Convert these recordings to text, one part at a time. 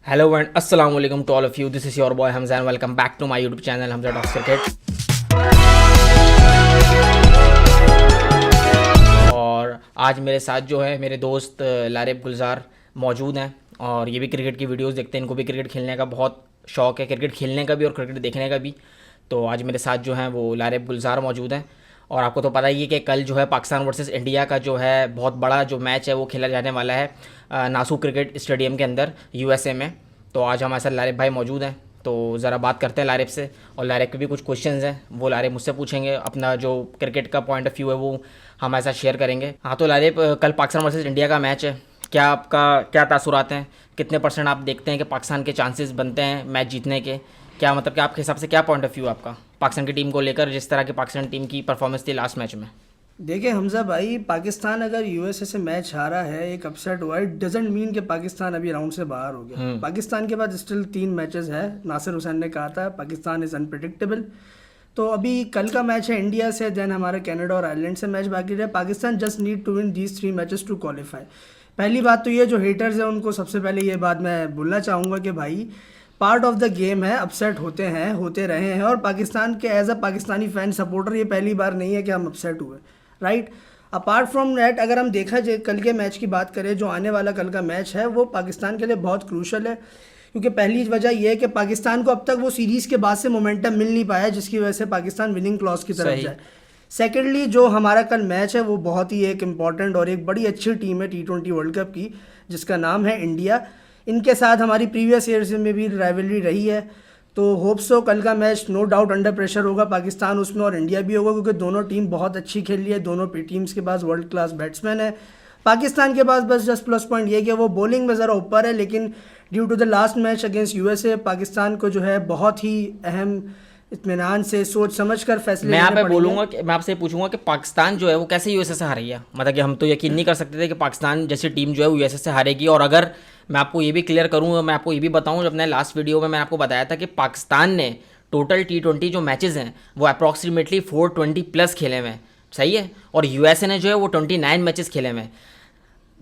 Hello and अस्सलाम वालेकुम to all of you. This is your boy Hamza and welcome back to my YouTube channel Hamza talks cricket. और आज मेरे साथ जो है मेरे दोस्त लारिब गुलजार मौजूद हैं और ये भी क्रिकेट की वीडियोस देखते हैं। इनको भी क्रिकेट खेलने का बहुत शौक है, क्रिकेट खेलने का भी और क्रिकेट देखने का भी। तो आज मेरे साथ जो हैं वो लारिब गुलजार मौजूद हैं। और आपको तो पता ही है कि कल जो है पाकिस्तान वर्सेस इंडिया का जो है बहुत बड़ा जो मैच है वो खेला जाने वाला है नासू क्रिकेट स्टेडियम के अंदर यूएसए में। तो आज हमारे साथ लारिब भाई मौजूद हैं, तो ज़रा बात करते हैं लारिब से। और लारिब के भी कुछ क्वेश्चंस हैं वो लारिब मुझसे पूछेंगे, अपना जो क्रिकेट का पॉइंट ऑफ व्यू है वो हमारे साथ शेयर करेंगे। हाँ तो लारिब, कल पाकिस्तान वर्सेस इंडिया का मैच है, क्या आपका क्या तासुरात हैं? कितने % आप देखते हैं कि पाकिस्तान के चांसेस बनते हैं मैच जीतने के? क्या मतलब कि आपके हिसाब से क्या पॉइंट ऑफ व्यू आपका पाकिस्तान की टीम को लेकर, जिस तरह की पाकिस्तान टीम की परफॉर्मेंस थी लास्ट मैच में? देखिए हमजा भाई, पाकिस्तान अगर यूएसए से मैच हारा है, एक अपसेट हुआ, इट डजेंट मीन कि पाकिस्तान अभी राउंड से बाहर हो गया। पाकिस्तान के पास स्टिल 3 मैचेस है। नासिर हुसैन ने कहा था पाकिस्तान इज़ अनप्रिडिक्टेबल। तो अभी कल का मैच है इंडिया से, देन हमारा कनाडा और आयरलैंड से मैच बाकी रहे। Pakistan just need to win these 3 matches to qualify. पहली बात तो ये जो हेटर्स हैं उनको सबसे पहले ये बात मैं बोलना चाहूँगा कि भाई पार्ट ऑफ द गेम है, अपसेट होते हैं, होते रहे हैं। और पाकिस्तान के as a Pakistani fan supporter ये पहली बार नहीं है कि हम अपसेट हुए, राइट। अपार्ट फ्रॉम दैट अगर हम देखा जाए कल के मैच की बात करें, जो आने वाला कल का मैच है वो पाकिस्तान के लिए बहुत क्रूशल है। क्योंकि पहली वजह यह है कि पाकिस्तान को अब तक वो सीरीज़ के बाद से मोमेंटम मिल नहीं पाया, जिसकी वजह से पाकिस्तान विनिंग क्लॉज की तरफ जाए। सेकेंडली जो हमारा कल मैच है वो बहुत ही एक इम्पॉर्टेंट और एक बड़ी अच्छी टीम है T20 वर्ल्ड कप की, जिसका नाम है इंडिया। इनके साथ हमारी प्रीवियस ईयर्स में भी राइवलरी रही है। तो होप सो कल का match no doubt under pressure होगा पाकिस्तान उसमें, और इंडिया भी होगा, क्योंकि दोनों टीम बहुत अच्छी खेल रही है। दोनों टीम्स के पास वर्ल्ड क्लास बैट्समैन है। पाकिस्तान के पास बस जस्ट प्लस पॉइंट ये कि वो बॉलिंग में ज़रा ऊपर है, लेकिन due to the last match against USA Pakistan को जो है बहुत ही अहम इत्मीनान से सोच समझ कर फैसले मैं यहाँ पे बोलूँगा कि मैं आपसे पूछूंगा कि पाकिस्तान जो है वो कैसे यूएसए से हारी है। मतलब कि हम तो यकीन नहीं कर सकते थे कि पाकिस्तान जैसी टीम जो है वो यूएसए से हारेगी। और अगर मैं आपको ये भी क्लियर करूँ, मैं आपको ये भी बताऊँ, जब मैंने लास्ट वीडियो में मैंने आपको बताया था कि पाकिस्तान ने टोटल T20 जो मैचेज़ हैं वो अप्रॉक्सीमेटली 420+ खेले हुए हैं, सही है। और यूएसए ने जो है वो 29 मैचेस खेले हुए हैं।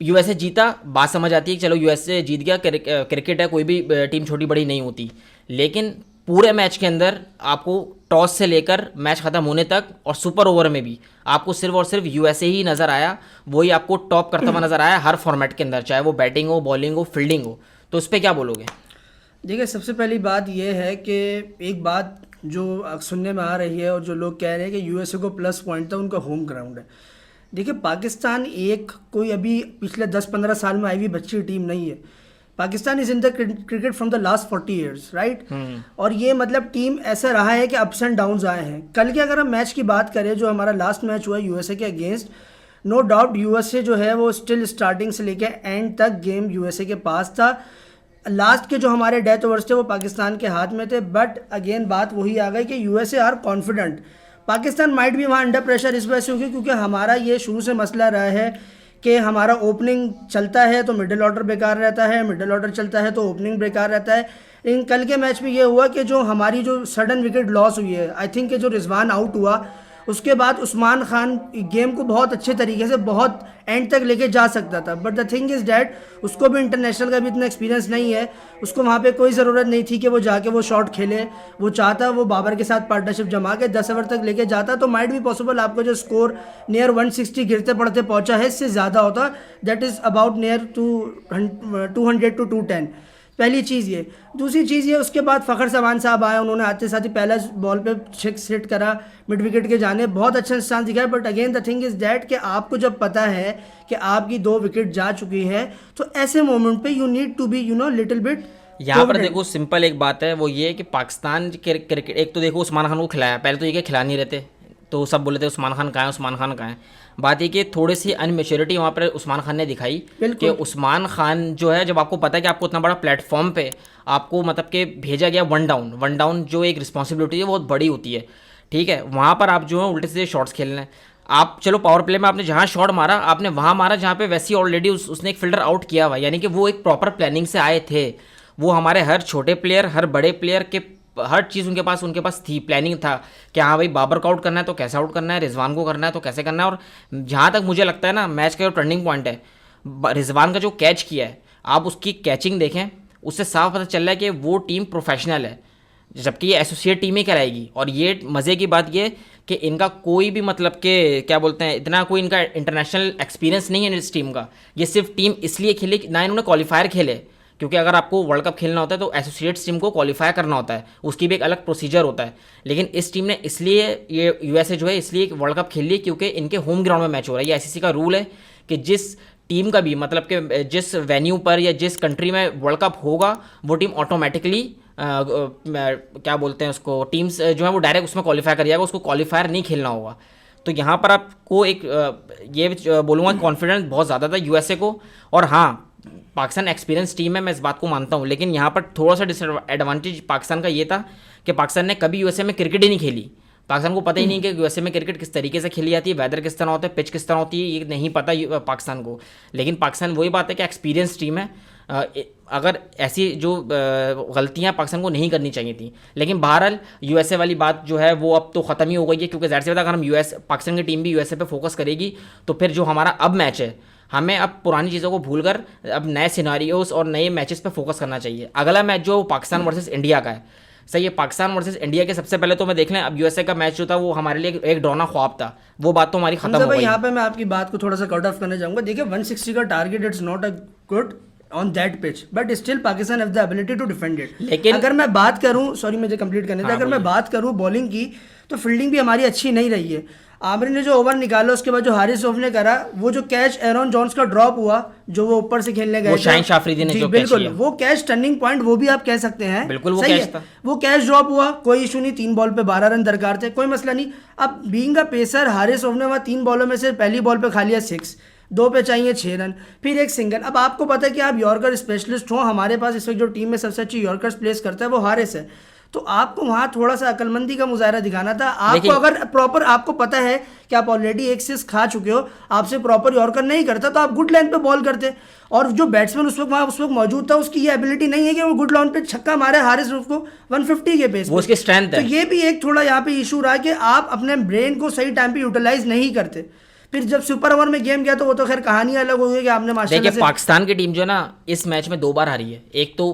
यूएसए जीता, बात समझ आती है कि चलो यूएसए जीत गया, क्रिकेट है, कोई भी टीम छोटी बड़ी नहीं होती। लेकिन पूरे मैच के अंदर आपको टॉस से लेकर मैच ख़त्म होने तक और सुपर ओवर में भी आपको सिर्फ और सिर्फ यूएसए ही नज़र आया। वही आपको टॉप करता हुआ नज़र आया हर फॉर्मेट के अंदर, चाहे वो बैटिंग हो, बॉलिंग हो, फील्डिंग हो। तो उस पर क्या बोलोगे? देखिए सबसे पहली बात यह है कि एक बात जो सुनने में आ रही है और जो लोग कह रहे हैं कि यूएसए को प्लस पॉइंट था, उनका होम ग्राउंड है। देखिए पाकिस्तान एक कोई अभी पिछले 10-15 साल में आई हुई बच्ची टीम नहीं है। Pakistan is in the cricket from the last 40 years, right. और ये मतलब टीम ऐसा रहा है कि अप्स एंड डाउन्स आए हैं। कल के अगर हम मैच की बात करें, जो हमारा लास्ट मैच हुआ यूएसए के अगेंस्ट, नो डाउट यूएसए जो है वो स्टिल स्टार्टिंग से लेके एंड तक गेम यूएसए के पास था। लास्ट के जो हमारे डेथ ओवर्स थे वो पाकिस्तान के हाथ में थे। बट अगेन बात वही आ गई कि USA are confident. Pakistan might भी वहाँ अंडर प्रेशर इस वजह से होगी क्योंकि हमारा ये शुरू से मसला रहा है कि हमारा ओपनिंग चलता है तो मिडिल ऑर्डर बेकार रहता है, मिडिल ऑर्डर चलता है तो ओपनिंग बेकार रहता है। लेकिन कल के मैच में ये हुआ कि जो हमारी जो सडन विकेट लॉस हुई है, आई थिंक कि जो रिजवान आउट हुआ, उसके बाद उस्मान खान गेम को बहुत अच्छे तरीके से बहुत एंड तक लेके जा सकता था। But the thing is that उसको भी इंटरनेशनल का भी इतना एक्सपीरियंस नहीं है। उसको वहाँ पे कोई ज़रूरत नहीं थी कि वो जाके वो शॉट खेले। वो चाहता वो बाबर के साथ पार्टनरशिप जमा के 10 ओवर तक लेके जाता तो माइट भी पॉसिबल आपको जो स्कोर नियर 160 गिरते पड़ते पहुँचा है इससे ज़्यादा होता। That is about near 200 to 210। पहली चीज़ ये। दूसरी चीज़ ये, उसके बाद फ़खर समान साहब आए, उन्होंने आते साथ ही पहला बॉल पे 6 हिट करा मिड विकेट के जाने, बहुत अच्छा इंसान दिखाया। But again the thing is that कि आपको जब पता है कि आपकी 2 विकेट जा चुकी है तो ऐसे मोमेंट पे you need to be little bit. यहाँ पर देखो सिंपल एक बात है, वो ये कि पाकिस्तान के क्रिकेट, एक तो देखो उस्मान खान को खिलाया, पहले तो ये कि खिला नहीं रहते, तो सब बोले थे उस्मान खान कहाँ है, उस्मान खान कहाँ है। बात ये कि थोड़ी सी अनमेच्योरिटी वहाँ पर उस्मान खान ने दिखाई कि उस्मान खान जो है, जब आपको पता है कि आपको इतना बड़ा प्लेटफॉर्म पे आपको मतलब कि भेजा गया वन डाउन जो एक रिस्पॉन्सिबिलिटी है बहुत बड़ी होती है, ठीक है। वहाँ पर आप जो है उल्टे सीधे शॉट्स खेलना है। आप चलो पावर प्ले में आपने जहाँ शॉट मारा आपने वहाँ मारा जहाँ पे वैसे ऑलरेडी उसने एक फील्डर आउट किया हुआ, यानी कि वो एक प्रॉपर प्लानिंग से आए थे। वो हमारे हर छोटे प्लेयर, हर बड़े प्लेयर के हर चीज़ उनके पास थी, प्लानिंग था कि हाँ भाई बाबर को आउट करना है तो कैसे आउट करना है, रिजवान को करना है तो कैसे करना है। और जहाँ तक मुझे लगता है ना, मैच का जो टर्निंग पॉइंट है, रिजवान का जो कैच किया है, आप उसकी कैचिंग देखें, उससे साफ पता चल रहा है कि वो टीम प्रोफेशनल है, जबकि ये एसोसिएट टीम ही कहलाएगी। और ये मज़े की बात ये कि इनका कोई भी मतलब के क्या बोलते हैं, इतना कोई इनका इंटरनेशनल एक्सपीरियंस नहीं है इस टीम का। ये सिर्फ टीम इसलिए खेली, ना इन्होंने क्वालिफायर खेले, क्योंकि अगर आपको वर्ल्ड कप खेलना होता है तो एसोसिएट्स टीम को क्वालिफाई करना होता है, उसकी भी एक अलग प्रोसीजर होता है। लेकिन इस टीम ने इसलिए, ये यूएसए जो है इसलिए वर्ल्ड कप खेल ली क्योंकि इनके होम ग्राउंड में मैच हो रहा है। ये आईसीसी का रूल है कि जिस टीम का भी मतलब कि जिस वेन्यू पर या जिस कंट्री में वर्ल्ड कप होगा वो टीम ऑटोमेटिकली क्या बोलते हैं उसको, टीम्स जो है वो डायरेक्ट उसमें क्वालिफाई कर जाएगा, उसको क्वालिफायर नहीं खेलना होगा। तो यहाँ पर आपको एक ये बोलूँगा कॉन्फिडेंस बहुत ज़्यादा था यूएसए को। और हाँ, पाकिस्तान एक्सपीरियंस टीम है, मैं इस बात को मानता हूँ, लेकिन यहाँ पर थोड़ा सा डिसएडवांटेज पाकिस्तान का ये था कि पाकिस्तान ने कभी यूएसए में क्रिकेट ही नहीं खेली। पाकिस्तान को पता ही नहीं कि यूएसए में क्रिकेट किस तरीके से खेली जाती है, वेदर किस तरह होता है, पिच किस तरह होती है, ये नहीं पता पाकिस्तान को। लेकिन पाकिस्तान वही बात है कि एक्सपीरियंस टीम है, अगर ऐसी जो गलतियां पाकिस्तान को नहीं करनी चाहिए थी। लेकिन बहरहाल यूएसए वाली बात जो है वो अब तो ख़त्म ही हो गई है, क्योंकि ज़ाहिर सी बात है अगर हम पाकिस्तान की टीम भी यूएसए पे फोकस करेगी तो फिर जो हमारा अब मैच है, हमें अब पुरानी चीज़ों को भूलकर अब नए सिनारियोस और नए मैचेस पे फोकस करना चाहिए। अगला मैच जो पाकिस्तान वर्सेस इंडिया का है, सही है, पाकिस्तान वर्सेस इंडिया के सबसे पहले तो मैं देख लें, अब यूएसए का मैच जो था वो हमारे लिए एक डरावना ख्वाब था, वो बात तो हमारी खत्म हो गई। यहाँ पे मैं आपकी बात को थोड़ा सा कट ऑफ करना चाहूंगा। देखिए 160 का target it's not a good on that pitch, but still Pakistan have the ability to defend it. लेकिन अगर मैं बात करूं, सॉरी मुझे कंप्लीट करने था, अगर मैं बात करूं बॉलिंग की, तो फील्डिंग भी हमारी अच्छी नहीं रही है। आमिर ने जो ओवर निकाला उसके बाद जो हारिस रऊफ ने करा, वो जो कैच एरन जॉन्स का ड्रॉप हुआ जो वो ऊपर से खेलने गए, वो शाहीन शाफरीदी ने जो बिल्कुल कैच वो कैच टर्निंग पॉइंट वो भी आप कह सकते हैं, बिल्कुल वो सही कैच है। था। वो कैच ड्रॉप हुआ, कोई इशू नहीं, 3 बॉल पे 12 रन दरकार थे, कोई मसला नहीं। अब being a pacer Haris Rauf ने वहाँ 3 बॉलों में से पहली बॉल पे खा लिया 6, 2 पे चाहिए 6 रन, फिर एक सिंगल। अब आपको पता है कि आप यॉर्कर स्पेशलिस्ट हो, हमारे पास इस वक्त जो टीम में सबसे अच्छी यॉर्कर्स प्लेस करता है वो हारिस है, तो आपको वहाँ थोड़ा सा अकलमंदी का मुजाहरा दिखाना था। आपको अगर प्रॉपर आपको पता है कि आप ऑलरेडी एक सिक्स खा चुके हो, आपसे प्रॉपर यॉर्कर नहीं करता तो आप गुड लाइन पे बॉल करते। और जो बैट्समैन उस वक्त मौजूद था, उसकी ये एबिलिटी नहीं है कि वो गुड लाइन पे छक्का मारे हारिस रऊफ को 150 के पेस, वो उसकी स्ट्रेंथ है। तो ये भी एक थोड़ा यहाँ पे इशू रहा कि आप अपने ब्रेन को सही टाइम पे यूटिलाइज नहीं करते। फिर जब सुपर ओवर में गेम गया तो वो तो खैर कहानी अलग हो गई कि आपने माशाल्लाह से। पाकिस्तान की टीम जो ना इस मैच में 2 बार हारी है, एक तो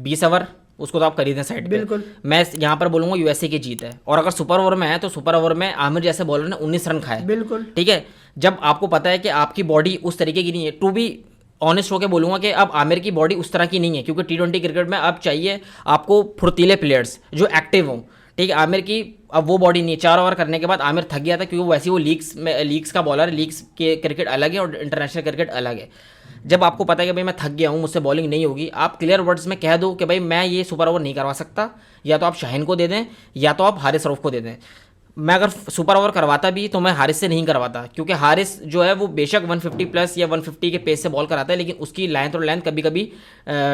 20 ओवर, उसको तो आप कर ही दें साइड पे। बिल्कुल, मैं यहाँ पर बोलूंगा यूएसए की जीत है। और अगर सुपर ओवर में है तो सुपर ओवर में आमिर जैसे बॉलर ने 19 रन खाए, बिल्कुल ठीक है। जब आपको पता है कि आपकी बॉडी उस तरीके की नहीं है, टू बी ऑनेस्ट होकर बोलूंगा कि अब आमिर की बॉडी उस तरह की नहीं है, क्योंकि T20 क्रिकेट में अब चाहिए आपको फुर्तीले प्लेयर्स जो एक्टिव हों, ठीक है। आमिर की अब वो बॉडी नहीं है। 4 ओवर करने के बाद आमिर थक गया था, क्योंकि वैसे वो लीग्स का बॉलर है, लीग्स के क्रिकेट अलग है और इंटरनेशनल क्रिकेट अलग है। जब आपको पता है कि भाई मैं थक गया हूँ, मुझसे बॉलिंग नहीं होगी, आप क्लियर वर्ड्स में कह दो कि भाई मैं ये सुपर ओवर नहीं करवा सकता, या तो आप शाहीन को दे दें या तो आप हारिस रऊफ को दे दें। मैं अगर सुपर ओवर करवाता भी तो मैं हारिस से नहीं करवाता, क्योंकि हारिस जो है वो बेशक 150 प्लस या 150 के पेस से बॉल कराता है, लेकिन उसकी लेंथ और लेंथ कभी कभी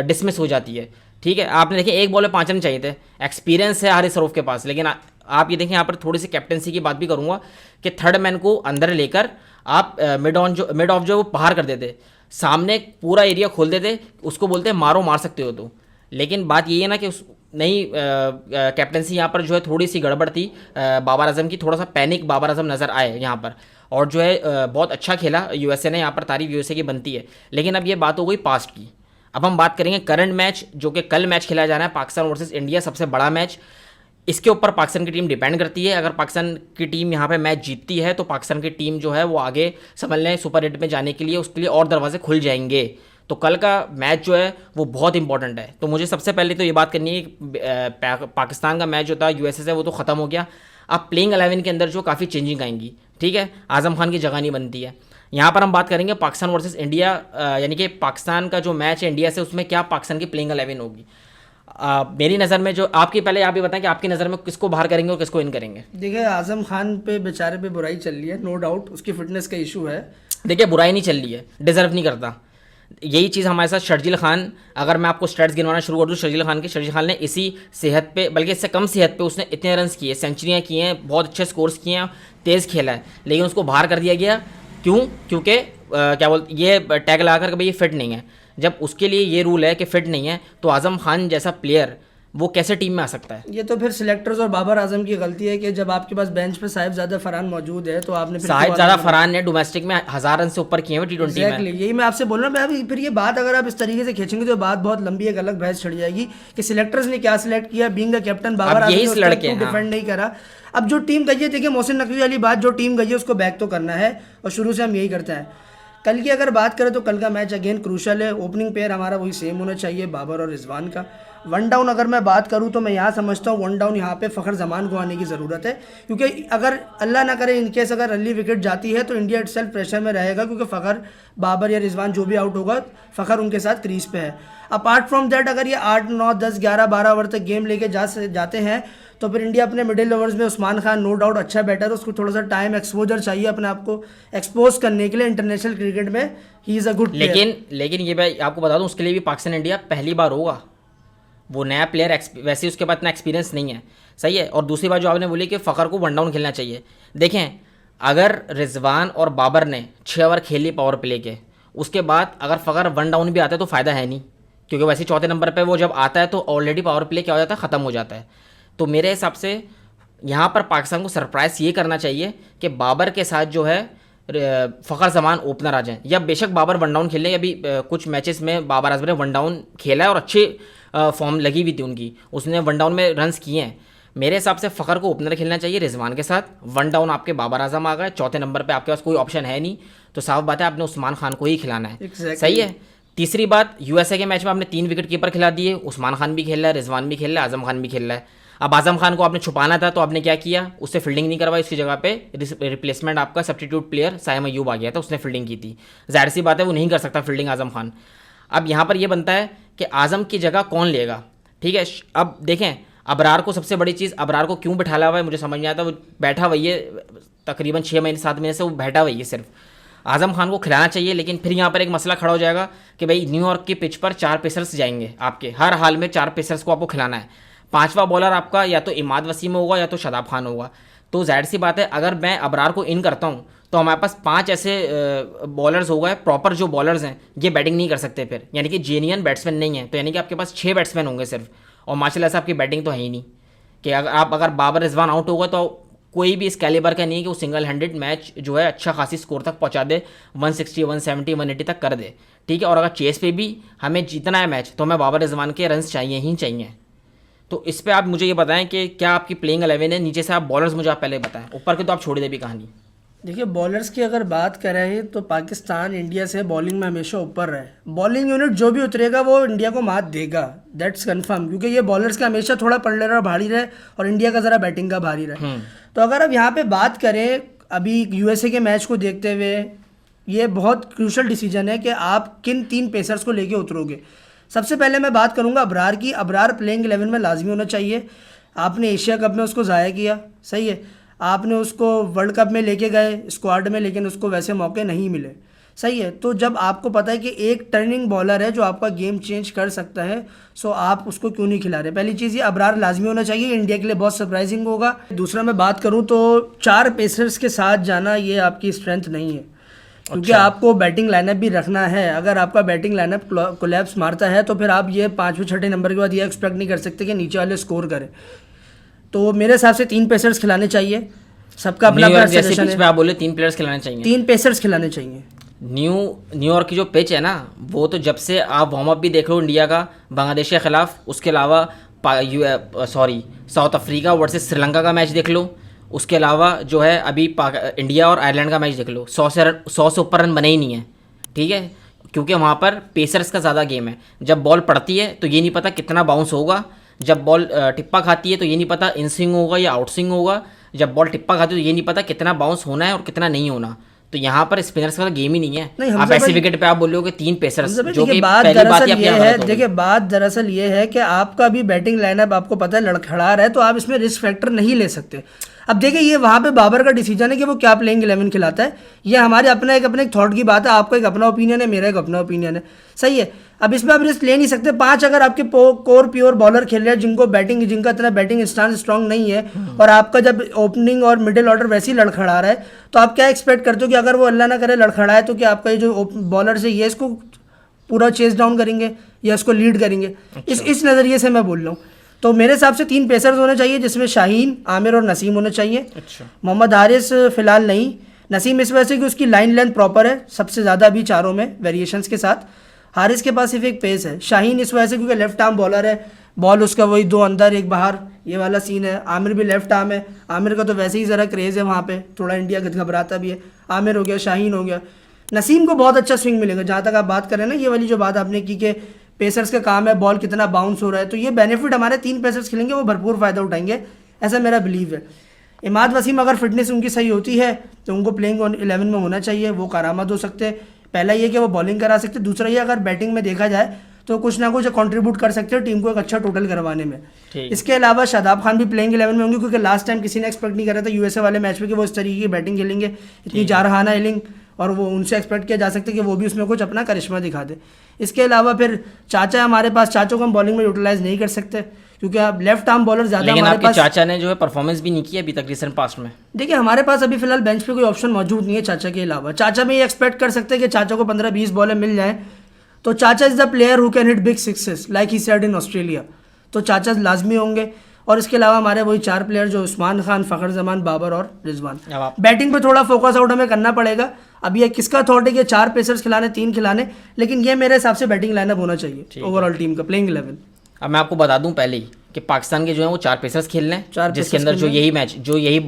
डिसमिस हो जाती है, ठीक है। आपने देखिए एक बॉल में 5 रन चाहिए थे, एक्सपीरियंस है हारिस रऊफ के पास, लेकिन आप ये देखें यहाँ पर थोड़ी सी कैप्टनसी की बात भी करूँगा कि थर्ड मैन को अंदर लेकर आप मिड ऑफ जो वो बाहर कर देते, सामने पूरा एरिया खोल देते, उसको बोलते हैं मारो, मार सकते हो तो। लेकिन बात यही है ना कि उस नई कैप्टनसी यहाँ पर जो है थोड़ी सी गड़बड़ थी बाबर आजम की, थोड़ा सा पैनिक बाबर आजम नज़र आए यहाँ पर, और जो है बहुत अच्छा खेला यूएसए ने, यहाँ पर तारीफ यूएसए की बनती है। लेकिन अब ये बात हो गई पास्ट की, अब हम बात करेंगे करंट मैच, जो कि कल मैच खेला जा रहा है पाकिस्तान वर्सेस इंडिया, सबसे बड़ा मैच। इसके ऊपर पाकिस्तान की टीम डिपेंड करती है। अगर पाकिस्तान की टीम यहाँ पे मैच जीतती है तो पाकिस्तान की टीम जो है वो आगे समझ लें सुपर 8 में जाने के लिए उसके लिए और दरवाजे खुल जाएंगे। तो कल का मैच जो है वो बहुत इंपॉर्टेंट है। तो मुझे सबसे पहले तो ये बात करनी है कि पाकिस्तान का मैच जो था यूएसए से वो तो ख़त्म हो गया। अब प्लेइंग 11 के अंदर जो काफ़ी चेंजिंग आएंगी, ठीक है, आज़म खान की जगह नहीं बनती है। यहाँ पर हम बात करेंगे पाकिस्तान वर्सेस इंडिया, यानी कि पाकिस्तान का जो मैच है इंडिया से, उसमें क्या पाकिस्तान की प्लेइंग 11 होगी। मेरी नज़र में जो आपकी, पहले आप ही बताएं कि आपकी नज़र में किसको बाहर करेंगे और किसको इन करेंगे। देखिए आज़म खान पे बेचारे पे बुराई चल रही है, नो डाउट उसकी फिटनेस का इशू है। देखिए बुराई नहीं चल रही है, डिजर्व नहीं करता। यही चीज़ हमारे साथ शर्जील खान, अगर मैं आपको स्टैट्स गिनवाना शुरू कर दूँ शर्जील खान के, शर्जील खान ने इसी सेहत पे, बल्कि इससे कम सेहत पे उसने इतने रन्स किए, सेंचुरियाँ की हैं, बहुत अच्छे स्कोर्स किए हैं, तेज़ खेला है, लेकिन उसको बाहर कर दिया गया। क्यों? क्योंकि क्या बोलते, ये टैग लगा कर कि भाई ये फिट नहीं है। जब उसके लिए ये रूल है कि फिट नहीं है तो आज़म खान जैसा प्लेयर वो कैसे टीम में आ सकता है? ये तो फिर सिलेक्टर्स और बाबर आजम की गलती है कि जब आपके पास बेंच पे साहिबजादा फरहान मौजूद है तो आपने साहिबजादा फरहान ने डोमेस्टिक में 1000 रन से ऊपर किए हैं T20 में। एग्जैक्टली यही मैं आपसे बोल रहा हूँ। फिर ये बात अगर आप इस तरीके से खींचेंगे तो बात बहुत लंबी एक अलग बहस छिड़ जाएगी कि सिलेक्टर्स ने क्या सिलेक्ट किया, being the captain Babar Azam ने उसको डिफेंड नहीं करा। अब जो टीम गई है, देखिए मोहसिन नकवी वाली बात, जो टीम गई है उसको बैक तो करना है और शुरू से हम यही करते हैं। कल की अगर बात करें तो कल का मैच अगेन क्रूशल है। ओपनिंग पेयर हमारा वही सेम होना चाहिए, बाबर और रिजवान का। वन डाउन अगर मैं बात करूं तो मैं यहाँ समझता हूँ वन डाउन यहाँ पे फ़खर जमान को आने की ज़रूरत है, क्योंकि अगर अल्लाह ना करे इनकेस अगर अर्ली विकेट जाती है तो इंडिया इटसेल्फ प्रेशर में रहेगा, क्योंकि फ़खर, बाबर या रिजवान जो भी आउट होगा फ़खर उनके साथ क्रीज पे है। अपार्ट फ्रॉम दैट अगर ये 8, 9, 10, 11, 12 ओवर तक गेम लेके जाते हैं तो फिर इंडिया अपने मिडिल ओवर्स में, उस्मान खान नो डाउट अच्छा बैटर है, उसको थोड़ा सा टाइम एक्सपोजर चाहिए अपने आप को एक्सपोज करने के लिए इंटरनेशनल क्रिकेट में। He is a good player. लेकिन ये मैं आपको बता दूं, उसके लिए भी पाकिस्तान इंडिया पहली बार होगा, वो नया प्लेयर, वैसे उसके पास इतना एक्सपीरियंस नहीं है, सही है। और दूसरी बात जो आपने बोली कि फ़खर को वन डाउन खेलना चाहिए, देखें अगर रिजवान और बाबर ने 6 ओवर खेली पावर प्ले के, उसके बाद अगर फ़खर वन डाउन भी आता है तो फ़ायदा है नहीं, क्योंकि वैसे चौथे नंबर पे वो जब आता है तो ऑलरेडी पावर प्ले क्या हो जाता है, ख़त्म हो जाता है। तो मेरे हिसाब से यहाँ पर पाकिस्तान को सरप्राइज़ ये करना चाहिए कि बाबर के साथ जो है फ़खर जमान ओपनर आ जाएं, या बेशक बाबर वन डाउन खेल लें। अभी कुछ मैचेस में बाबर आजम ने वन डाउन खेला है और अच्छी फॉर्म लगी हुई थी उनकी, उसने वन डाउन में रन्स किए हैं। मेरे हिसाब से फ़खर को ओपनर खेलना चाहिए रिजवान के साथ। वन डाउन आपके बाबर आजम आ गए, चौथे नंबर पे आपके पास कोई ऑप्शन है नहीं, तो साफ बात है आपने उस्मान खान को ही खिलाना है। सही है। तीसरी बात, यूएसए के मैच में आपने 3 विकेट कीपर खिला दिए, उस्मान खान भी खेल रहा है, रिजवान भी खेल रहा है, आजम खान भी खेल रहा है। अब आजम खान को आपने छुपाना था तो आपने क्या किया, उससे फील्डिंग नहीं करवाई, उसकी जगह पे रिप्लेसमेंट आपका सब्स्टिट्यूट प्लेयर साइम अयूब आ गया था, उसने फील्डिंग की थी। जाहिर सी बात है वो नहीं कर सकता फील्डिंग आजम खान। अब यहाँ पर ये बनता है कि आजम की जगह कौन लेगा, ठीक है। अब देखें अबरार को, सबसे बड़ी चीज़ अबरार को क्यों बैठाला हुआ है मुझे समझ नहीं आता। वो बैठा हुई है तकरीबन 6 महीने 7 महीने से, वो बैठा हुई है सिर्फ। आजम खान को खिलाना चाहिए, लेकिन फिर यहाँ पर एक मसला खड़ा हो जाएगा कि भाई न्यूयॉर्क की पिच पर 4 पेसर्स जाएंगे आपके, हर हाल में 4 पेसर्स को आपको खिलाना है। 5वां बॉलर आपका या तो इमाद वसीम होगा या तो शादाब खान होगा। तो जाहिर सी बात है अगर मैं अबरार को इन करता हूँ तो हमारे पास 5 ऐसे बॉलर्स हो गए, प्रॉपर जो बॉलर्स हैं ये बैटिंग नहीं कर सकते फिर, यानी कि जेन्युइन बैट्समैन नहीं है, तो यानी कि आपके पास 6 बैट्समैन होंगे सिर्फ। और माशाल्लाह से आपकी बैटिंग तो है ही नहीं कि अगर बाबर रिजवान आउट होगा तो कोई भी इस कैलिबर का नहीं है कि वो सिंगल हैंडेड मैच जो है अच्छा खासी स्कोर तक पहुंचा दे, 160, 170, 180 तक कर दे, ठीक है। और अगर चेस पे भी हमें जीतना है मैच तो हमें बाबर रिजवान के रन्स चाहिए ही चाहिए। तो इस पे आप मुझे ये बताएं कि क्या आपकी प्लेइंग 11 है, नीचे से आप बॉलर्स मुझे आप पहले बताएं, ऊपर के तो आप छोड़ दे भी कहानी। देखिए बॉलर्स की अगर बात करें तो पाकिस्तान इंडिया से बॉलिंग में हमेशा ऊपर रहे। बॉलिंग यूनिट जो भी उतरेगा वो इंडिया को मात देगा, दैट्स कंफर्म, क्योंकि ये बॉलर्स का हमेशा थोड़ा पल्ला भारी रहे और इंडिया का ज़रा बैटिंग का भारी रहे। तो अगर अब यहाँ पे बात करें अभी यूएसए के मैच को देखते हुए, ये बहुत क्रूशल डिसीजन है कि आप किन 3 पेसर्स को लेके उतरोगे। सबसे पहले मैं बात करूँगा अबरार की। अबरार प्लेइंग 11 में लाजमी होना चाहिए। आपने एशिया कप में उसको ज़ाया किया, सही है, आपने उसको वर्ल्ड कप में लेके गए स्क्वाड में, लेकिन उसको वैसे मौके नहीं मिले, सही है। तो जब आपको पता है कि एक टर्निंग बॉलर है जो आपका गेम चेंज कर सकता है, सो आप उसको क्यों नहीं खिला रहे। पहली चीज़ ये अबरार लाजमी होना चाहिए, इंडिया के लिए बहुत सरप्राइजिंग होगा। दूसरा मैं बात करूँ तो 4 पेसर्स के साथ जाना ये आपकी स्ट्रेंथ नहीं है, क्योंकि आपको बैटिंग लाइनअप भी रखना है। अगर आपका बैटिंग लाइनअप कोलैप्स मारता है तो फिर आप ये 5वें 6ठे नंबर के बाद ये एक्सपेक्ट नहीं कर सकते कि नीचे वाले स्कोर करें। तो मेरे हिसाब से 3 पेसर्स खिलाने चाहिए, सबका अपना अपना सजेशन है। आप बोले 3 प्लेयर्स खिलाने चाहिए, 3 पेसर्स खिलाने चाहिए। न्यूयॉर्क की जो पिच है ना, वो तो जब से आप वार्म अप भी देख लो इंडिया का बांग्लादेश के खिलाफ, उसके अलावा साउथ अफ्रीका वर्सेस श्रीलंका का मैच देख लो, उसके अलावा जो है अभी इंडिया और आयरलैंड का मैच देख लो, 100 से ऊपर रन बने ही नहीं है, ठीक है, क्योंकि वहाँ पर पेसर्स का ज़्यादा गेम है। जब बॉल पड़ती है तो ये नहीं पता कितना बाउंस होगा, जब बॉल टिप्पा खाती है तो ये नहीं पता इन स्विंग होगा या आउट स्विंग होगा, जब बॉल टिप्पा खाती है तो ये नहीं पता कितना बाउंस होना है और कितना नहीं होना। तो यहाँ पर स्पिनर्स का गेम ही नहीं है। आप ऐसे विकेट पे आप बोल रहे हो कि 3 पेसर्स, जो कि पहली बात ही है। देखिए बात दरअसल ये है कि आपका भी बैटिंग लाइनअप आपको पता है लड़खड़ा रहा है, तो आप इसमें रिस्क फैक्टर नहीं ले सकते। अब देखिए ये वहाँ पे बाबर का डिसीजन है कि वो क्या प्लेइंग 11 खिलाता है। ये हमारे अपने एक थॉट की बात है, आपका एक अपना ओपिनियन है, मेरा एक अपना ओपिनियन है, सही है। अब इसमें आप रिस्क ले नहीं सकते। 5 अगर आपके कोर प्योर बॉलर खेल रहे हैं जिनका इतना बैटिंग स्टांस स्ट्रांग नहीं है, और आपका जब ओपनिंग और मिडिल ऑर्डर वैसे ही लड़खड़ा रहा है, तो आप क्या एक्सपेक्ट करते हो कि अगर वो अल्लाह ना करे लड़खड़ा है तो क्या आपका ये जो बॉलर है ये इसको पूरा चेस डाउन करेंगे या इसको लीड करेंगे। इस नज़रिए से मैं बोल रहा हूँ। तो मेरे हिसाब से 3 पेसर्स होने चाहिए, जिसमें शाहीन, आमिर और नसीम होने चाहिए। अच्छा। मोहम्मद हारिस फिलहाल नहीं। नसीम इस वजह से कि उसकी लाइन लेंथ प्रॉपर है, सबसे ज़्यादा अभी चारों में वेरिएशंस के साथ। हारिस के पास सिर्फ एक पेस है। शाहीन इस वजह से क्योंकि लेफ्ट आर्म बॉलर है, बॉल उसका वही 2 अंदर 1 बाहर, ये वाला सीन है। आमिर भी लेफ्ट आर्म है, आमिर का तो वैसे ही ज़रा क्रेज़ है वहाँ पे, थोड़ा इंडिया घबराता भी है। आमिर हो गया, शाहीन हो गया। नसीम को बहुत अच्छा स्विंग मिलेगा। जहाँ तक आप बात करें ना, ये वाली जो बात आपने की कि पेसर्स का काम है बॉल कितना बाउंस हो रहा है, तो ये बेनिफिट हमारे 3 पेसर्स खेलेंगे वो भरपूर फ़ायदा उठाएंगे, ऐसा मेरा बिलीव है। इमाद वसीम अगर फिटनेस उनकी सही होती है तो उनको प्लेइंग 11 में होना चाहिए, वो कारामद हो सकते हैं। पहला ये कि वो बॉलिंग करा सकते हैं, दूसरा ये अगर बैटिंग में देखा जाए तो कुछ ना कुछ कंट्रीब्यूट कर सकते हैं टीम को एक अच्छा टोटल करवाने में। इसके अलावा शादाब खान भी प्लेइंग 11 में होंगे, क्योंकि लास्ट टाइम किसी ने एक्सपेक्ट नहीं करा था यूएसए वाले मैच में कि वो इस तरीके की बैटिंग खेलेंगे, इतनी जारहाना इनिंग, और वो उनसे एक्सपेक्ट किया जा सकता है कि वो भी उसमें कुछ अपना करिश्मा दिखा दे। इसके अलावा फिर चाचा हमारे पास, चाचों को हम बॉलिंग में यूटिलाइज नहीं कर सकते क्योंकि आप लेफ्ट आर्म बॉलर ज़्यादा लेकिन हमारे आपके पास। चाचा ने जो है परफॉर्मेंस भी नहीं की अभी तक रिसेंट पास्ट में। देखिए हमारे पास अभी फिलहाल बेंच पे कोई ऑप्शन मौजूद नहीं है चाचा के अलावा। चाचा में ये एक्सपेक्ट कर सकते हैं कि चाचा को 15-20 बॉलें मिल जाएं, तो चाचा is the player who can hit big sixes like he said in Australia, तो चाचा लाजमी होंगे। और इसके अलावा हमारे वही 4 प्लेयर जो उस्मान खान, फ़खर जमान, बाबर और रिजवान। बैटिंग पे थोड़ा फोकस आउट हमें करना पड़ेगा। अब ये किसका थॉट है कि 4 पेसर्स खिलाने, 3 खिलाने, लेकिन ये मेरे हिसाब से बैटिंग लाइनअप होना चाहिए ओवरऑल टीम का प्लेइंग 11। अब मैं आपको बता दूं पहले ही कि पाकिस्तान के जो है वो 4 पेसर्स खेल रहे हैं, जिसके अंदर जो यही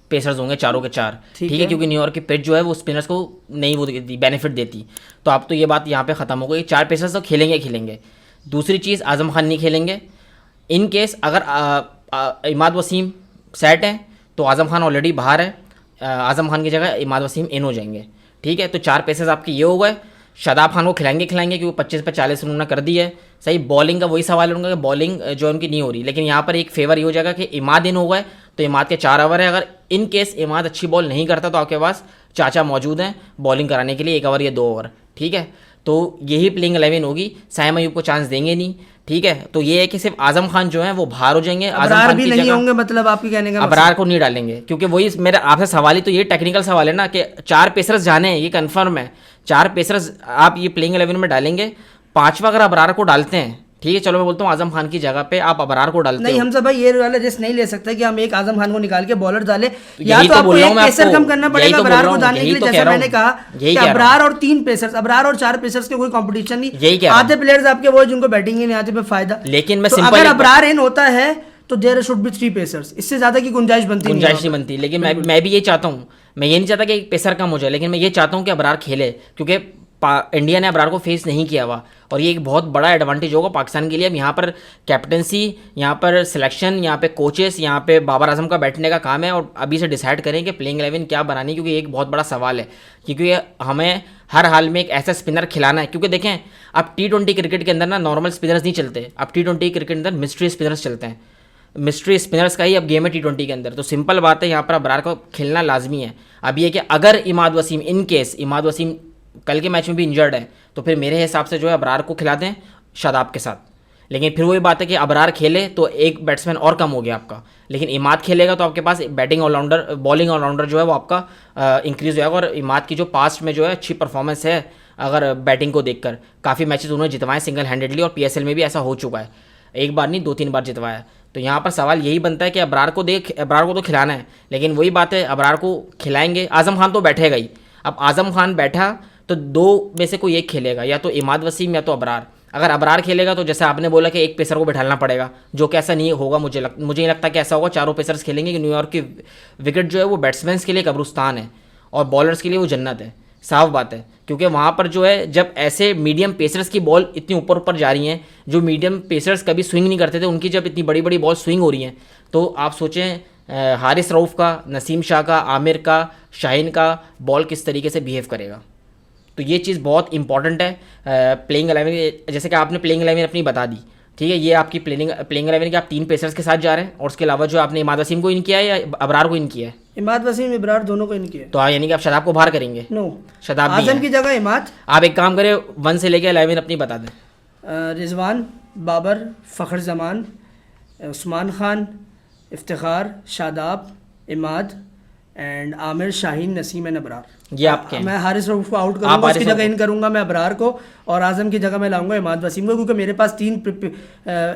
पेसर्स होंगे चारों के 4, ठीक है, क्योंकि न्यूयॉर्क की पिच जो है वो स्पिनर्स को नहीं वो बेनिफिट देती। तो अब तो ये बात यहाँ पे ख़त्म हो गई, 4 पेसर्स तो खेलेंगे। दूसरी चीज़, आज़म खान नहीं खेलेंगे। इन केस अगर इमाद वसीम सेट हैं तो आज़म खान ऑलरेडी बाहर है, आज़म खान की जगह इमाद वसीम इन हो जाएंगे, ठीक है। तो 4 पेसर्स आपके ये हो गए। शादाब खान को खिलाएंगे क्योंकि 25 पे 40 उन्होंने कर दी है। सही, बॉलिंग का वही सवाल होगा कि बॉलिंग जो उनकी नहीं हो रही, लेकिन यहाँ पर एक फेवर ये हो जाएगा कि इमाद इन हो गए तो इमाद के 4 ओवर है। अगर इन केस इमाद अच्छी बॉल नहीं करता तो आपके पास चाचा मौजूद हैं बॉलिंग कराने के लिए, 1 ओवर या 2 ओवर, ठीक है। तो यही प्लेइंग 11 होगी। साइम अयूब को चांस देंगे नहीं, ठीक है। तो ये है कि सिर्फ आज़म खान जो है वो बाहर हो जाएंगे, आज़म खान भी नहीं होंगे, मतलब आपके कहने का अबरार को नहीं डालेंगे, क्योंकि वही मेरा आपसे सवाल ही तो ये टेक्निकल सवाल है ना कि 4 पेसर्स जाने हैं, ये कंफर्म है। 4 पेसर्स आप ये प्लेइंग 11 में डालेंगे, 5वां अगर अबरार को डालते हैं, ठीक है, चलो मैं बोलता हूँ आज़म खान की जगह पे आप अबरार को डालते नहीं, हम सब भाई ये वाला रिस्क नहीं ले सकते कि हम एक आज़म खान को निकाल के बॉलर डाले, या यही तो तो आपको बोल रहा हूं एक मैं पेसर आपको, कम करना यही पड़ेगा तो बोल अबरार रहा को हूं, डालने के यही लिए। तो जैसे कह रहा मैंने हूं, कहा यही कि कह रहा अबरार और 3 पेसर्स, अबरार और 4 पेसर्स के कोई कंपटीशन नहीं, यही कह रहा हूं। आधे प्लेयर्स आपके वो जिनको बैटिंग ही नहीं आती पे फायदा। लेकिन मैं तो सिंपल अगर अबरार इन होता है तो देयर शुड बी 3 पेसर्स, इससे ज्यादा की गुंजाइश नहीं बनती। लेकिन मैं भी ये चाहता हूँ, मैं ये नहीं चाहता कि एक पेसर कम हो जाए, लेकिन मैं ये चाहता हूँ कि अबरार खेले, क्योंकि इंडिया ने अबरार को फेस नहीं किया हुआ, और ये एक बहुत बड़ा एडवांटेज होगा पाकिस्तान के लिए। अब यहाँ पर कैप्टनसी, यहाँ पर सिलेक्शन, यहाँ पे कोचेस, यहाँ पे बाबर आजम का बैठने का काम है, और अभी से डिसाइड करें कि प्लेइंग 11 क्या बनानी, क्योंकि एक बहुत बड़ा सवाल है, क्योंकि हमें हर हाल में एक ऐसा स्पिनर खिलाना है। क्योंकि देखें, अब T20 क्रिकेट के अंदर ना नॉर्मल स्पिनर्स नहीं चलते, अब T20 क्रिकेट के अंदर मिस्ट्री स्पिनर्स चलते हैं। मिस्ट्री स्पिनर्स का ही अब गेम है T20 के अंदर। तो सिंपल बात है, यहाँ पर अबरार को खेलना लाजमी है। अब ये कि अगर इमाद वसीम, इन केस इमाद वसीम कल के मैच में भी इंजर्ड है, तो फिर मेरे हिसाब से जो है अबरार को खिला दें शादाब के साथ। लेकिन फिर वही बात है कि अबरार खेले तो एक बैट्समैन और कम हो गया आपका, लेकिन इमाद खेलेगा तो आपके पास बैटिंग ऑलराउंडर, बॉलिंग ऑलराउंडर जो है वो आपका इंक्रीज हो जाएगा। और इमाद की जो पास्ट में जो है अच्छी परफॉर्मेंस है, अगर बैटिंग को देखकर काफ़ी मैचेस उन्होंने जितवाए सिंगल हैंडेडली, और PSL में भी ऐसा हो चुका है, एक बार नहीं 2-3 बार जितवाया। तो यहाँ पर सवाल यही बनता है कि अबरार को तो खिलाना है, लेकिन वही बात है अबरार को खिलाएंगे, आज़म खान तो बैठेगा ही। अब आज़म खान बैठा तो 2 में से कोई एक खेलेगा, या तो इमाद वसीम या तो अबरार। अगर अबरार खेलेगा तो जैसे आपने बोला कि एक पेसर को बैठाना पड़ेगा, जो कि ऐसा नहीं होगा, मुझे नहीं लगता कि ऐसा होगा। 4 पेसर्स खेलेंगे कि न्यूयॉर्क की विकेट जो है वो बैट्समैन के लिए कब्रिस्तान है और बॉलर्स के लिए वो जन्नत है, साफ बात है। क्योंकि वहाँ पर जो है जब ऐसे मीडियम पेसर्स की बॉल इतनी ऊपर जा रही हैं, जो मीडियम पेसर्स कभी स्विंग नहीं करते थे, उनकी जब इतनी बड़ी बड़ी बॉल स्विंग हो रही हैं, तो आप सोचें हारिस रऊफ़ का, नसीम शाह का, आमिर का, शाहीन का बॉल किस तरीके से बिहेव करेगा। तो ये चीज़ बहुत इंपॉर्टेंट है प्लेइंग 11। जैसे कि आपने प्लेइंग 11 अपनी बता दी, ठीक है, ये आपकी प्लेइंग 11 के आप 3 पेसर्स के साथ जा रहे हैं, और उसके अलावा जो आपने इमाद वसीम को इन किया है या अबरार को इन किया है? इमाद वसीम इबरार दोनों को इन किया। तो यानी कि आप शादाब को बाहर करेंगे? नो, शादाब आज़म की जगह इमाद। आप एक काम करें, 1 से लेकर 11 अपनी बता दें। Rizwan, Babar, Fakhar Zaman, Usman Khan, Iftikhar, Shadab, Imad and Amir, Shaheen, Naseem and Abrar. ये आपके हैं। मैं हारिस रऊफ को आउट करूंगा, उसकी जगह इन करूंगा मैं अबरार को, और आजम की जगह मैं लाऊंगा इमाद वसीम को, क्योंकि मेरे पास 3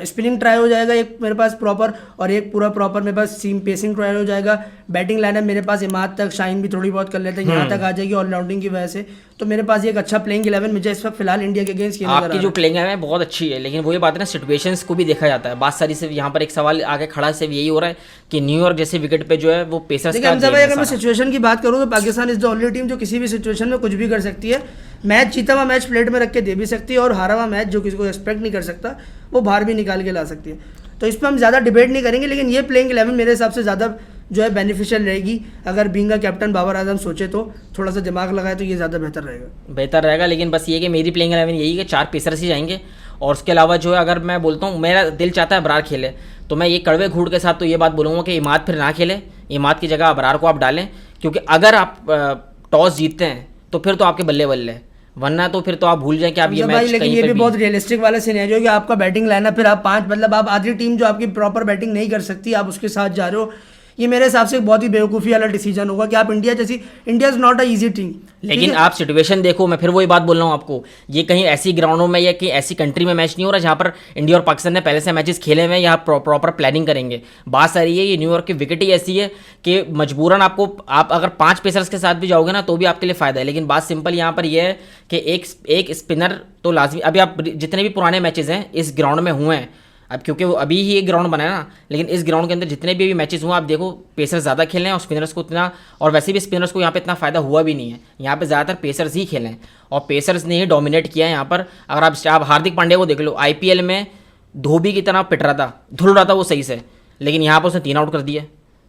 स्पिनिंग ट्राई हो जाएगा, एक मेरे पास प्रॉपर, और एक पूरा प्रॉपर मेरे पास सीम पेसिंग ट्राई हो जाएगा। बैटिंग लाइनअप मेरे पास इमाद तक, शाहीन भी थोड़ी बहुत कर लेते हैं, यहाँ तक आ जाएगी ऑलराउंडिंग की वजह से। तो मेरे पास एक अच्छा प्लेइंग 11 मुझे इस वक्त फिलहाल इंडिया के अगेंस्ट आपकी जो प्लेइंग है बहुत अच्छी है, लेकिन वही बात है ना, सिचुएशंस को भी देखा जाता है। बात सारी सिर्फ यहाँ पर एक सवाल आगे खड़ा सिर्फ यही हो रहा है कि न्यूयॉर्क जैसे विकेट पे जो है वो पेसर्स का अगर मैं सिचुएशन की बात करूँ तो Pakistan is the only team जो किसी भी सिचुएशन में कुछ भी कर सकती है। मैच जीता हुआ मैच प्लेट में रख के दे भी सकती है, और हारा हुआ मैच जो किसी को एक्सपेक्ट नहीं कर सकता वो बाहर भी निकाल के ला सकती है। तो इस पर हम ज़्यादा डिबेट नहीं करेंगे, लेकिन ये प्लेइंग 11 मेरे हिसाब से ज़्यादा जो है बेनिफिशियल रहेगी। अगर बीइंग का कैप्टन बाबर आजम सोचे तो थोड़ा सा दिमाग लगाए तो ये ज़्यादा बेहतर रहेगा। लेकिन बस ये कि मेरी प्लेइंग 11 यही है, 4 पेसर्स ही जाएंगे। और उसके अलावा जो है, अगर मैं बोलता हूँ मेरा दिल चाहता है अबरार खेले, तो मैं ये कड़वे घूट के साथ तो ये बात बोलूँगा कि इमाद फिर ना खेले, इमाद की जगह अबरार को आप डालें, क्योंकि अगर आप टॉस जीतते हैं तो फिर तो आपके बल्ले बल्ले, वरना तो फिर तो आप भूल जाएं कि आप ये मैच लेकिन ये भी बहुत रियलिस्टिक वाला सिनेरियो है कि आपका बैटिंग लाइनअप फिर आप 5, मतलब आप आधी टीम जो आपकी प्रॉपर बैटिंग नहीं कर सकती आप उसके साथ जा रहे हो। ये मेरे हिसाब से बहुत ही बेवकूफ़ी वाला डिसीजन होगा कि आप India is not a easy team. लेकिन आप सिचुएशन देखो, मैं फिर वही बात बोल रहा हूँ आपको, ये कहीं ऐसी ग्राउंडों में या कहीं ऐसी कंट्री में मैच नहीं हो रहा जहाँ पर इंडिया और पाकिस्तान ने पहले से मैचेस खेले हुए हैं, यहाँ प्रॉपर प्लानिंग करेंगे। बात सारी है, ये न्यूयॉर्क की विकेट ही ऐसी है कि मजबूरन आपको, आप अगर 5 पेसर्स के साथ भी जाओगे ना तो भी आपके लिए फ़ायदा है। लेकिन बात सिंपल यहाँ पर यह है कि एक स्पिनर तो लाजमी, अभी आप जितने भी पुराने मैचेस हैं इस ग्राउंड में हुए हैं, अब क्योंकि वो अभी ही एक ग्राउंड बना है ना, लेकिन इस ग्राउंड के अंदर जितने भी मैचेस हुए आप देखो पेसर्स ज़्यादा खेले हैं और स्पिनर्स को उतना, और वैसे भी स्पिनर्स को यहाँ पे इतना फ़ायदा हुआ भी नहीं है। यहाँ पे ज़्यादातर पेसर्स ही खेले हैं और पेसर्स ने ही डोमिनेट किया है यहाँ पर। अगर आप हार्दिक पांड्या को देख लो, IPL में धोबी की तरह पिट रहा था, धुल रहा था वो सही से, लेकिन यहाँ पर उसने 3 आउट कर दिए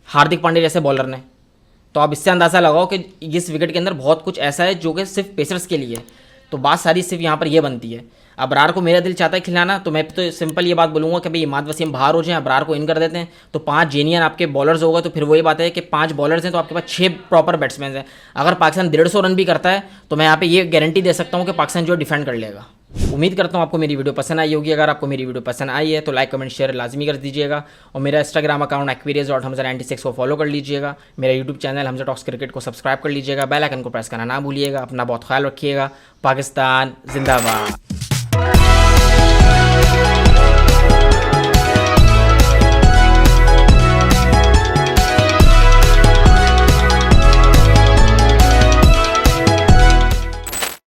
हार्दिक पांड्या जैसे बॉलर ने। तो आप इससे अंदाज़ा लगाओ कि इस विकेट के अंदर बहुत कुछ ऐसा है जो कि सिर्फ पेसर्स के लिए है। तो बात सारी सिर्फ यहाँ पर यह बनती है। अबरार को मेरा दिल चाहता है खिलाना, तो मैं तो सिंपल ये बात बोलूँगा कि भाई इमाद वसीम बाहर हो जाएं, अबरार को इन कर देते हैं, तो 5 जेनियन आपके बॉलर्स होगा। तो फिर वही बात है कि 5 बॉलर्स हैं तो आपके पास 6 प्रॉपर बैट्समैन हैं। अगर पाकिस्तान 150 रन भी करता है तो मैं यहाँ पे ये गारंटी दे सकता हूँ कि पाकिस्तान जो डिफेंड कर लेगा। उम्मीद करता हूँ आपको मेरी वीडियो पसंद आई होगी। अगर आपको मेरी वीडियो पसंद आई है तो लाइक कमेंट शेयर लाजमी कर दीजिएगा, और मेरा इंस्टाग्राम अकाउंट aquarius.hamza96 को फॉलो कर लीजिएगा। मेरा YouTube channel Hamza talks cricket को सब्सक्राइब कर लीजिएगा, बेल आइकन को प्रेस करना ना भूलिएगा। अपना बहुत ख्याल रखिएगा। पाकिस्तान जिंदाबाद।